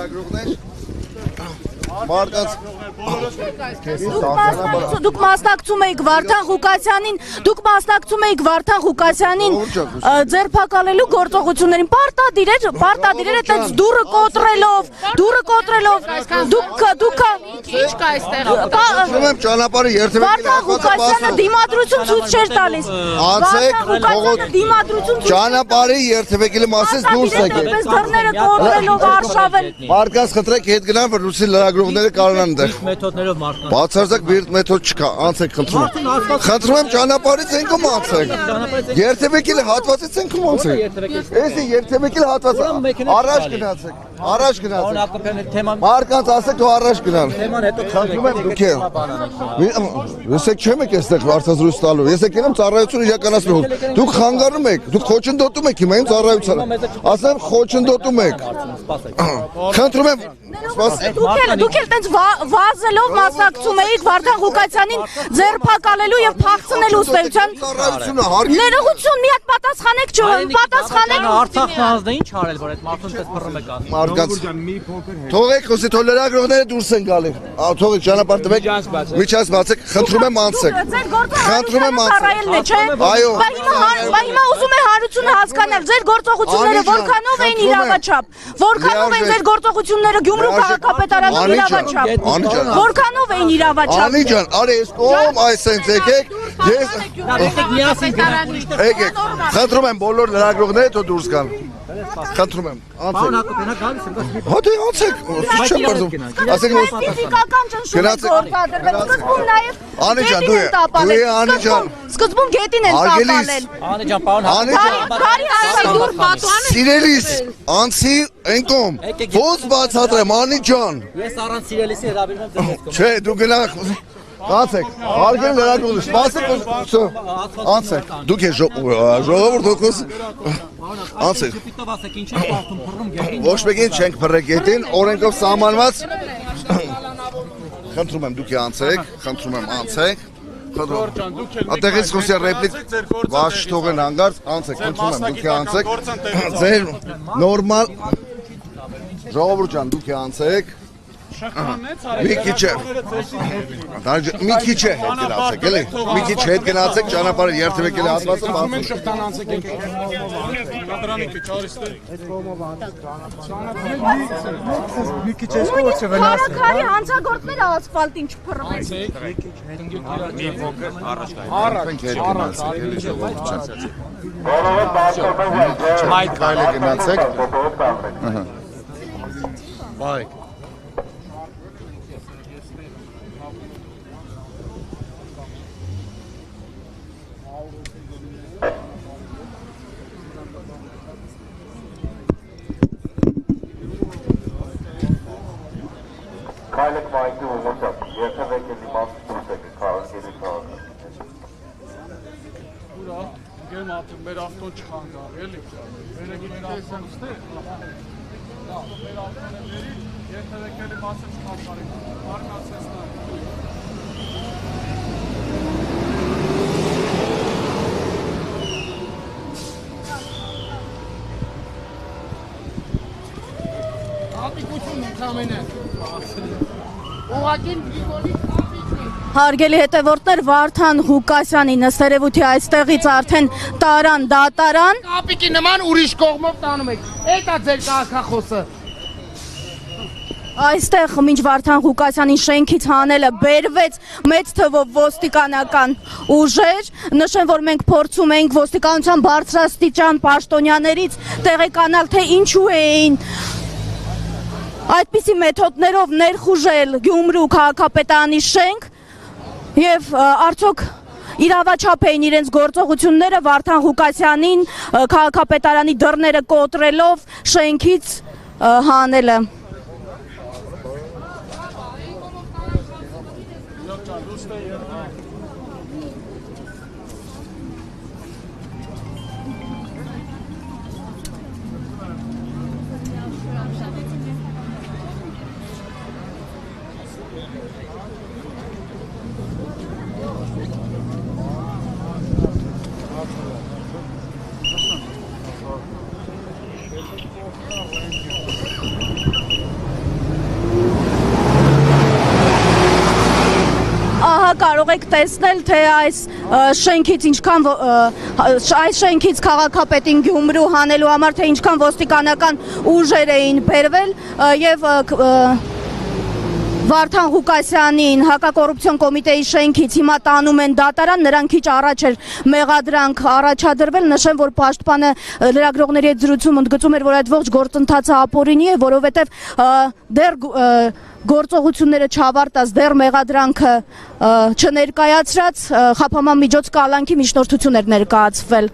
լրագրողներ Մարդկանց Դուք մասնակցում եք Վարդան Ղուկասյանին ձերբակալելու գործողություններին պարտադիր էր այդպես դուրը կոտրելով դուք ինչ կա այստեղ Ասում եմ ճանապարհը երթևեկել Վարդան Ղուկասյանը դիմադրություն ցույց չէր տալիս Ճանապարհի երթևեկելի մասից դուրս եկեք դռները կոտրելով արշավել Մարդկանց խնդրեք հետ գնան որ լուսի լրագրողները կարողանան այնտեղ մեթոդներով մարդկանց Բացարձակ բիրտ մեթոդ չկա անցեք խնդրում եմ ճանապարհից ենքում անցեք երթևեկելի հատվածից ենքում անցեք Էսի երթևեկելի հատվածը առաջ գնացեք Մարդկանց ասեք դու առաջ գնալ Խնդրում եմ դուք ես չեմ եք այստեղ հարցազրույց տալու ես եկել եմ ծառայություն իրականացնելու դուք խանգարում եք դուք խոչընդոտում եք հիմա իմ ծառայությանը ասեմ խոչընդոտում եք Խնդրում եմ Դուք էլ տենց վազելով մասնակցում էիք Վարդան Ղուկասյանին ձերբակալելու եւ փախցնելու ստեղծան ներողություն մի հատ պատասխանեք Արցախն ազդը ինչ արել որ այդ մարդուն պես փռում եք ասում Մարդկանց թողեք խոսի թող լրագրողները դուրս են գալի թողեք ճանապարհ տվեք միջանց բացեք խնդրում եմ անցեք այո Բա հիմա ուզում է հարությունը հասկանալ ձեր գործողությունները որքանով էին իրավաչափ որքանով են ձեր գործողությունները Գյումրու քաղաքապետարանում իրավաչափ որքանով էին իրավաչափ Անի ջան արի ես կողմ այսենց եկեք ես եկեք խնդրում եմ բոլոր լրագրողները թող դուրս գան Խնդրում եմ անցեք չեմ բարձում ասեք ֆիզիկական ճնշում գործադրվել սկզբում նաև Անի ջան դու Անի ջան սկզբում գետին են տապալել Անի ջան պարոն Սիրելիս անցի ենքում ոնց բացատրեմ Անի ջան Ես առանց սիրելիսի հրավիրում եմ ձեզ Չէ դու գնաք Անցեք, հարգել լրագրողներ, սպասեք անցեք, դուք եք ժողովուրդ հոգոս անցեք Ոչ մեկին չենք փռել գետին, օրենքով սահմանված Խնդրում եմ դուք անցեք, Ատեղից խոսի ռեպլիկ վաշ թողեն հանգարց, անցեք, խնդրում եմ դուք անցեք Ձեր նորմալ ժողովուրդ ջան դուք անցեք Մի քիչ է հետ գնացեք, էլի, մի քիչ հետ գնացեք, ճանապարհը երթևեկելի հատվածը բացում Մի քիչ էս փոքր վնաս Քարի հանցագործները ասֆալտին չփռվեն Բայ Քայլեք մայթի ուղղությամբ, երթևեկելի մասը դուրս եկեք քաղաքերի քաղաքը։ Ուրա, գեմ ապրում, մեր ավտոն չխանգար, էլի։ Վերեք մեր ավտոն ստեղ։ Մեր ավտոնը բերի, երթևեկելի մասը չխանգարեք, մարկացես նայ։ Ապիկություն ընդամենը։ Հարգելի հետևորդներ Վարդան Ղուկասյանի նստերևույթի այստեղից արդեն տարան դատարան Ապիկի նման ուրիշ կողմով տանում եք Էտա ձեր կարգախոսը Այստեղ մինչ Վարդան Ղուկասյանի շենքից հանելը բերվեց մեծ թվով ոստիկանական ուժեր նշեմ որ մենք փորձում ենք ոստիկանության բարձրաստիճան պաշտոնյաներից տեղեկանալ թե ինչու էին Այդպիսի մեթոդներով ներխուժել Գյումրու քաղաքապետարանի շենք եւ արդյոք իրավաչափ էին իրենց գործողությունները Վարդան Ղուկասյանին քաղաքապետարանի դռները կոտրելով շենքից հանելը եք տեսնել, թե այս շենքից ինչքան այս շենքից քաղաքապետին Գյումրու հանելու համար թե ինչքան ոստիկանական ուժեր էին բերվել եւ Վարդան Ղուկասյանին հակակոռուպցիոն կոմիտեի շենքից հիմա տանում են դատարան, նրան քիչ առաջ էր մեղադրանք առաջադրվել, նշեմ, որ պաշտպանը լրագրողների հետ զրույցում ընդգծում էր, որ այդ ողջ գործընթացը ապօրինի է, որովհետև դեռ գործողությունները չավարտած, դեռ մեղադրանքը չներկայացրած խափանման միջոց կալանքի միջնորդություն էր ներկայացվել։